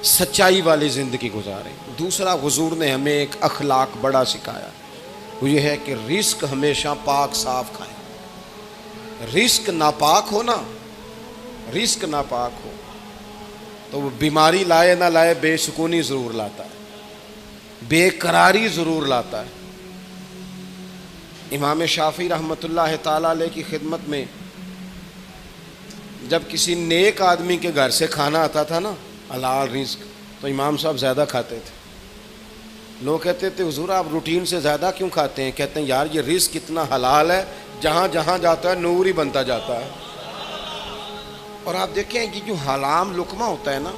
سچائی والی زندگی گزاریں۔ دوسرا، حضور نے ہمیں ایک اخلاق بڑا سکھایا، وہ یہ ہے کہ رزق ہمیشہ پاک صاف کھائیں۔ رزق ناپاک ہو نا، رزق ناپاک ہو تو وہ بیماری لائے نہ لائے بے سکونی ضرور لاتا ہے، بے قراری ضرور لاتا ہے۔ امام شافعی رحمۃ اللہ تعالی علیہ کی خدمت میں جب کسی نیک آدمی کے گھر سے کھانا آتا تھا نا، حلال رزق، تو امام صاحب زیادہ کھاتے تھے۔ لوگ کہتے تھے حضور آپ روٹین سے زیادہ کیوں کھاتے ہیں؟ کہتے ہیں یار یہ رزق اتنا حلال ہے، جہاں جہاں جاتا ہے نور ہی بنتا جاتا ہے۔ اور آپ دیکھیں کہ جو حرام لقمہ ہوتا ہے نا،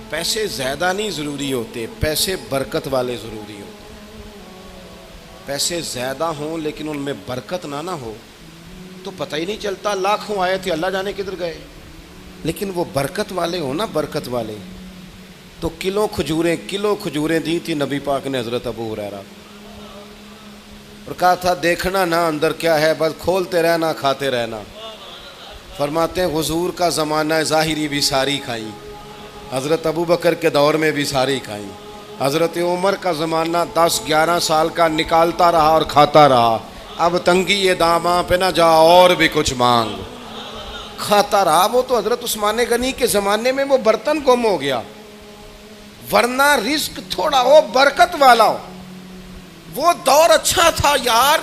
پیسے زیادہ نہیں ضروری ہوتے، پیسے برکت والے ضروری ہوتے۔ پیسے زیادہ ہوں لیکن ان میں برکت نہ ہو تو پتہ ہی نہیں چلتا، لاکھوں آئے تھے اللہ جانے کدھر گئے۔ لیکن وہ برکت والے ہوں نا، برکت والے، تو کلو کھجوریں دی تھی نبی پاک نے حضرت ابو ہریرہ، اور کہا تھا دیکھنا نہ اندر کیا ہے، بس کھولتے رہنا کھاتے رہنا۔ فرماتے ہیں حضور کا زمانہ ظاہری بھی ساری کھائیں، حضرت ابو بکر کے دور میں بھی ساری کھائیں، حضرت عمر کا زمانہ 10-11 سال کا نکالتا رہا اور کھاتا رہا۔ اب تنگی یہ داماں پہ نہ جا اور بھی کچھ مانگ، کھاتا رہا۔ وہ تو حضرت عثمان غنی کے زمانے میں وہ برتن گم ہو گیا، ورنہ رزق تھوڑا ہو برکت والا ہو، وہ دور اچھا تھا یار۔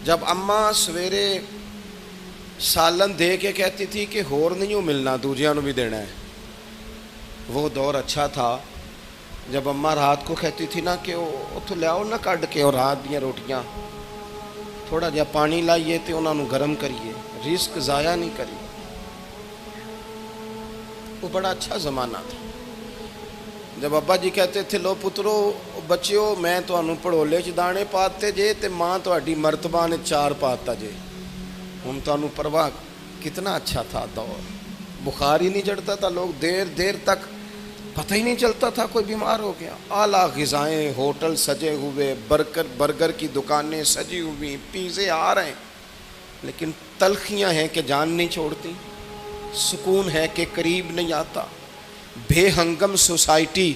جب اماں سویرے سالن دے کے کہتی تھی کہ ہور نہیں ہو ملنا، دوجیاں نو بھی دینا ہے، وہ دور اچھا تھا۔ جب اماں رات کو کہتی تھی نا کہ اتو لے آؤ نہ کڈ کے اور رات دیاں روٹیاں، تھوڑا جہا پانی لائیے تے انہاں نو گرم کریے، رزق ضائع نہیں کریے، وہ بڑا اچھا زمانہ تھا۔ جب ابا جی کہتے تھے لو پترو بچیو میں تانوں پڑولے چ دانے پاتے جے تے ماں تہاڈی مرتبہ نے 4 پاتا جے، ہن تانوں پرواہ، کتنا اچھا تھا دور، بخار ہی نہیں چڑھتا تھا، لوگ دیر دیر تک پتہ ہی نہیں چلتا تھا کوئی بیمار ہو گیا۔ اعلیٰ غذائیں، ہوٹل سجے ہوئے، برگر کی دکانیں سجی ہوئی، پیزے آ رہے ہیں، لیکن تلخیاں ہیں کہ جان نہیں چھوڑتی، سکون ہے کہ قریب نہیں آتا، بے ہنگم سوسائٹی،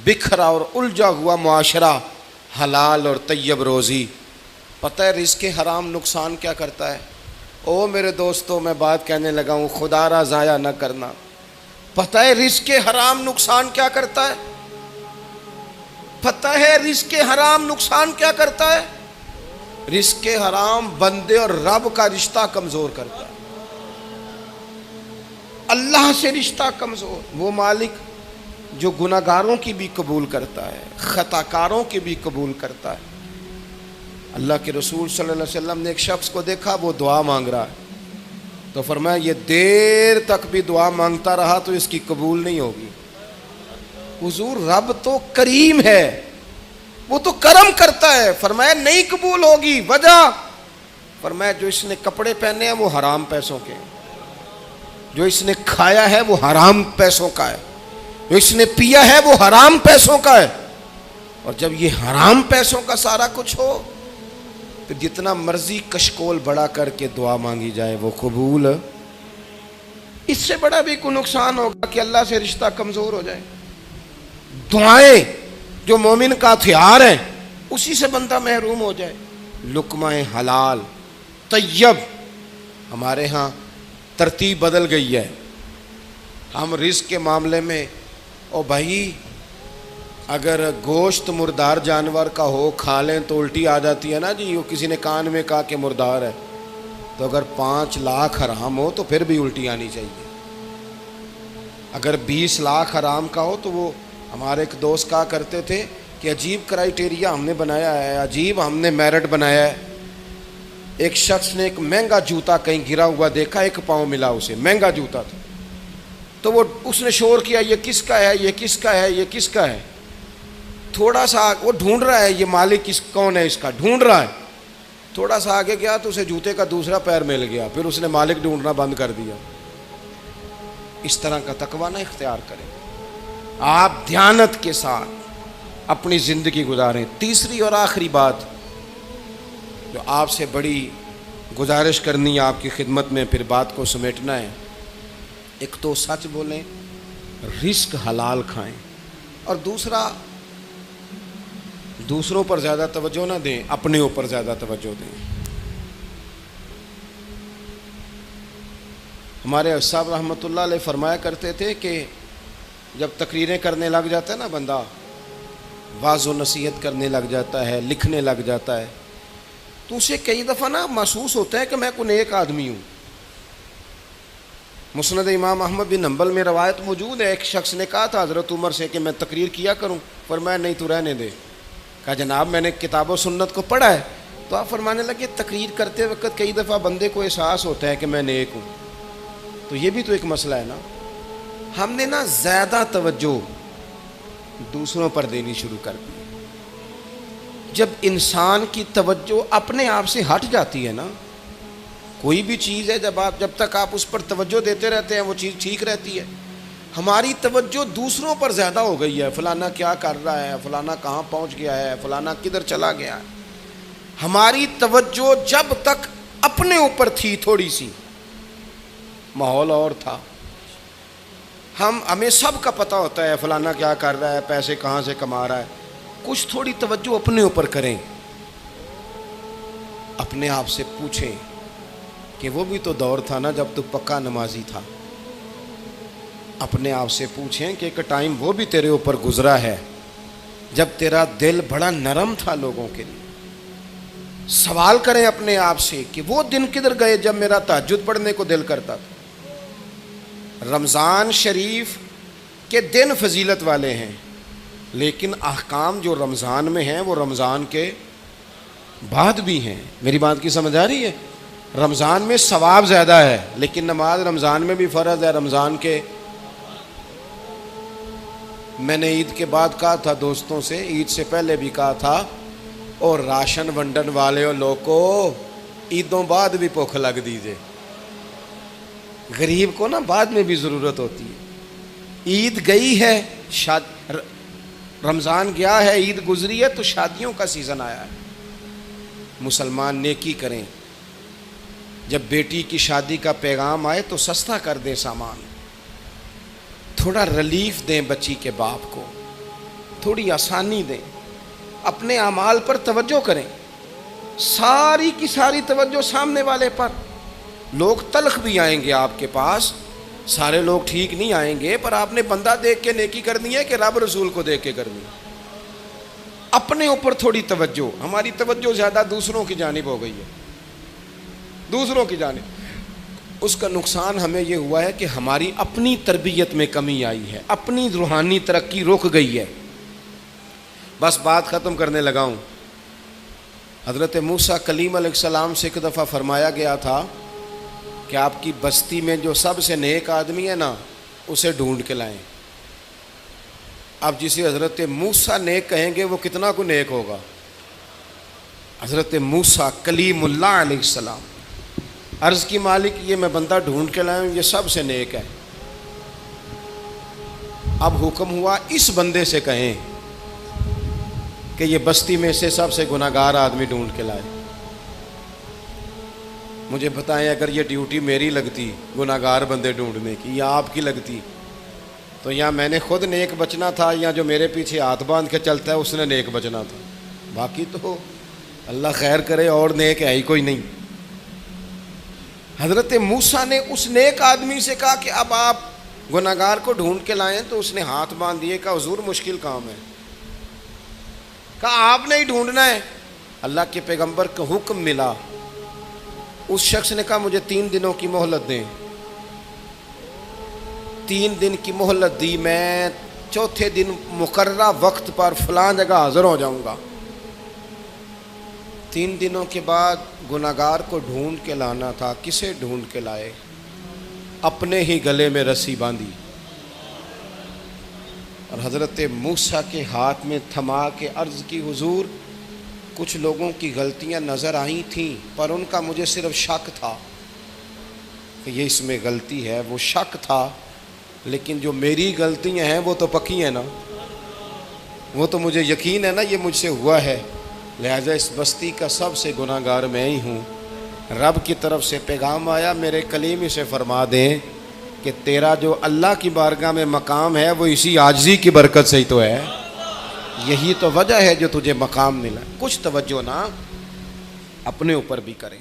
بکھرا اور الجھا ہوا معاشرہ، حلال اور طیب روزی۔ پتہ ہے رزق حرام نقصان کیا کرتا ہے؟ او میرے دوستو میں بات کہنے لگا ہوں، خدا را ضائع نہ کرنا۔ پتہ ہے رزق حرام نقصان کیا کرتا ہے؟ پتہ ہے رزق حرام نقصان کیا کرتا ہے؟ رزق حرام بندے اور رب کا رشتہ کمزور کرتا ہے، اللہ سے رشتہ کمزور۔ وہ مالک جو گناہگاروں کی بھی قبول کرتا ہے، خطاکاروں کی بھی قبول کرتا ہے۔ اللہ کے رسول صلی اللہ علیہ وسلم نے ایک شخص کو دیکھا، وہ دعا مانگ رہا ہے، تو فرمایا یہ دیر تک بھی دعا مانگتا رہا تو اس کی قبول نہیں ہوگی۔ حضور رب تو کریم ہے، وہ تو کرم کرتا ہے، فرمایا نہیں قبول ہوگی۔ وجہ فرمایا جو اس نے کپڑے پہنے ہیں وہ حرام پیسوں کے ہیں، جو اس نے کھایا ہے وہ حرام پیسوں کا ہے، جو اس نے پیا ہے وہ حرام پیسوں کا ہے۔ اور جب یہ حرام پیسوں کا سارا کچھ ہو تو جتنا مرضی کشکول بڑا کر کے دعا مانگی جائے وہ قبول، اس سے بڑا بھی کوئی نقصان ہوگا کہ اللہ سے رشتہ کمزور ہو جائے۔ دعائیں جو مومن کا ہتھیار ہیں اسی سے بندہ محروم ہو جائے۔ لقمہ حلال طیب، ہمارے ہاں ترتیب بدل گئی ہے، ہم رزق کے معاملے میں او بھائی اگر گوشت مردار جانور کا ہو کھا لیں تو الٹی آ جاتی ہے نا جی، وہ کسی نے کان میں کہا کہ مردار ہے، تو اگر 5 لاکھ حرام ہو تو پھر بھی الٹی آنی چاہیے۔ اگر 20 لاکھ حرام کا ہو تو وہ ہمارے ایک دوست کہا کرتے تھے کہ عجیب کرائیٹیریا ہم نے بنایا ہے، عجیب ہم نے میرٹ بنایا ہے۔ ایک شخص نے ایک مہنگا جوتا کہیں گرا ہوا دیکھا، 1 پاؤں ملا اسے، مہنگا جوتا تھا، تو وہ اس نے شور کیا یہ کس کا ہے، یہ کس کا ہے، یہ کس کا ہے۔ تھوڑا سا وہ ڈھونڈ رہا ہے یہ مالک کون ہے، اس کا ڈھونڈ رہا ہے۔ تھوڑا سا آگے گیا تو اسے جوتے کا دوسرا پیر مل گیا، پھر اس نے مالک ڈھونڈنا بند کر دیا۔ اس طرح کا تقویٰ نہ اختیار کریں، آپ دیانت کے ساتھ اپنی زندگی گزاریں۔ تیسری اور آخری بات جو آپ سے بڑی گزارش کرنی ہے آپ کی خدمت میں، پھر بات کو سمیٹنا ہے۔ ایک تو سچ بولیں، رزق حلال کھائیں، اور دوسرا دوسروں پر زیادہ توجہ نہ دیں، اپنے اوپر زیادہ توجہ دیں۔ ہمارے صاحب رحمۃ اللہ علیہ فرمایا کرتے تھے کہ جب تقریریں کرنے لگ جاتا ہے نا بندہ، واعظ و نصیحت کرنے لگ جاتا ہے، لکھنے لگ جاتا ہے، تو اسے کئی دفعہ نا محسوس ہوتا ہے کہ میں کوئی نیک آدمی ہوں۔ مسند امام احمد بن حنبل میں روایت موجود ہے، ایک شخص نے کہا تھا حضرت عمر سے کہ میں تقریر کیا کروں، فرمایا نہیں تو رہنے دے۔ کہا جناب میں نے کتاب و سنت کو پڑھا ہے۔ تو آپ فرمانے لگے تقریر کرتے وقت کئی دفعہ بندے کو احساس ہوتا ہے کہ میں نیک ہوں، تو یہ بھی تو ایک مسئلہ ہے نا۔ ہم نے نا زیادہ توجہ دوسروں پر دینی شروع کر دی۔ جب انسان کی توجہ اپنے آپ سے ہٹ جاتی ہے نا، کوئی بھی چیز ہے جب تک آپ اس پر توجہ دیتے رہتے ہیں وہ چیز ٹھیک رہتی ہے۔ ہماری توجہ دوسروں پر زیادہ ہو گئی ہے، فلانا کیا کر رہا ہے، فلانا کہاں پہنچ گیا ہے، فلانا کدھر چلا گیا ہے۔ ہماری توجہ جب تک اپنے اوپر تھی تھوڑی سی، ماحول اور تھا، ہمیں سب کا پتہ ہوتا ہے فلانا کیا کر رہا ہے، پیسے کہاں سے کما رہا ہے۔ کچھ تھوڑی توجہ اپنے اوپر کریں، اپنے آپ سے پوچھیں کہ وہ بھی تو دور تھا نا جب تو پکا نمازی تھا۔ اپنے آپ سے پوچھیں کہ ایک ٹائم وہ بھی تیرے اوپر گزرا ہے جب تیرا دل بڑا نرم تھا لوگوں کے لیے۔ سوال کریں اپنے آپ سے کہ وہ دن کدھر گئے جب میرا تہجد پڑھنے کو دل کرتا تھا۔ رمضان شریف کے دن فضیلت والے ہیں، لیکن احکام جو رمضان میں ہیں وہ رمضان کے بعد بھی ہیں۔ میری بات کی سمجھ آ رہی ہے؟ رمضان میں ثواب زیادہ ہے، لیکن نماز رمضان میں بھی فرض ہے، رمضان کے۔ میں نے عید کے بعد کہا تھا دوستوں سے، عید سے پہلے بھی کہا تھا، اور راشن ونڈن والے لوگ کو عیدوں بعد بھی بھوک لگ دیجئے۔ غریب کو نا بعد میں بھی ضرورت ہوتی ہے۔ عید گئی ہے، رمضان گیا ہے، عید گزری ہے، تو شادیوں کا سیزن آیا ہے۔ مسلمان نیکی کریں، جب بیٹی کی شادی کا پیغام آئے تو سستا کر دیں سامان، تھوڑا ریلیف دیں بچی کے باپ کو، تھوڑی آسانی دیں، اپنے اعمال پر توجہ کریں، ساری کی ساری توجہ سامنے والے پر۔ لوگ تلخ بھی آئیں گے آپ کے پاس، سارے لوگ ٹھیک نہیں آئیں گے، پر آپ نے بندہ دیکھ کے نیکی کرنی ہے کہ رب رسول کو دیکھ کے کرنی ہے؟ اپنے اوپر تھوڑی توجہ۔ ہماری توجہ زیادہ دوسروں کی جانب ہو گئی ہے، دوسروں کی جانب۔ اس کا نقصان ہمیں یہ ہوا ہے کہ ہماری اپنی تربیت میں کمی آئی ہے، اپنی روحانی ترقی رک گئی ہے۔ بس بات ختم کرنے لگا ہوں۔ حضرت موسیٰ کلیم علیہ السلام سے ایک دفعہ فرمایا گیا تھا کہ آپ کی بستی میں جو سب سے نیک آدمی ہے نا، اسے ڈھونڈ کے لائیں۔ اب جسے حضرت موسیٰ نیک کہیں گے وہ کتنا کو نیک ہوگا؟ حضرت موسیٰ کلیم اللہ علیہ السلام عرض کی مالک یہ میں بندہ ڈھونڈ کے لائیں، یہ سب سے نیک ہے۔ اب حکم ہوا اس بندے سے کہیں کہ یہ بستی میں سے سب سے گناہگار آدمی ڈھونڈ کے لائے۔ مجھے بتائیں اگر یہ ڈیوٹی میری لگتی گناہگار بندے ڈھونڈنے کی، یا آپ کی لگتی، تو یا میں نے خود نیک بچنا تھا، یا جو میرے پیچھے ہاتھ باندھ کے چلتا ہے اس نے نیک بچنا تھا۔ باقی تو اللہ خیر کرے، اور نیک ہے ہی کوئی نہیں۔ حضرت موسیٰ نے اس نیک آدمی سے کہا کہ اب آپ گناہگار کو ڈھونڈ کے لائیں، تو اس نے ہاتھ باندھ دیے، کہا حضور مشکل کام ہے۔ کہا آپ نے ہی ڈھونڈنا ہے۔ اللہ کے پیغمبر کا حکم ملا، اس شخص نے کہا مجھے 3 دنوں کی مہلت دیں۔ 3 دن کی مہلت دی، میں چوتھے دن مقررہ وقت پر فلاں جگہ حاضر ہو جاؤں گا۔ 3 دنوں کے بعد گناہگار کو ڈھونڈ کے لانا تھا۔ کسے ڈھونڈ کے لائے؟ اپنے ہی گلے میں رسی باندھی اور حضرت موسیٰ کے ہاتھ میں تھما کے عرض کی حضور کچھ لوگوں کی غلطیاں نظر آئی تھیں، پر ان کا مجھے صرف شک تھا کہ یہ اس میں غلطی ہے، وہ شک تھا، لیکن جو میری غلطیاں ہیں وہ تو پکی ہیں نا، وہ تو مجھے یقین ہے نا یہ مجھ سے ہوا ہے، لہذا اس بستی کا سب سے گناہگار میں ہی ہوں، رب کی طرف سے پیغام آیا، میرے کلیم اسے فرما دیں کہ تیرا جو اللہ کی بارگاہ میں مقام ہے وہ اسی عاجزی کی برکت سے ہی تو ہے، یہی تو وجہ ہے جو تجھے مقام ملا۔ کچھ توجہ نا اپنے اوپر بھی کریں۔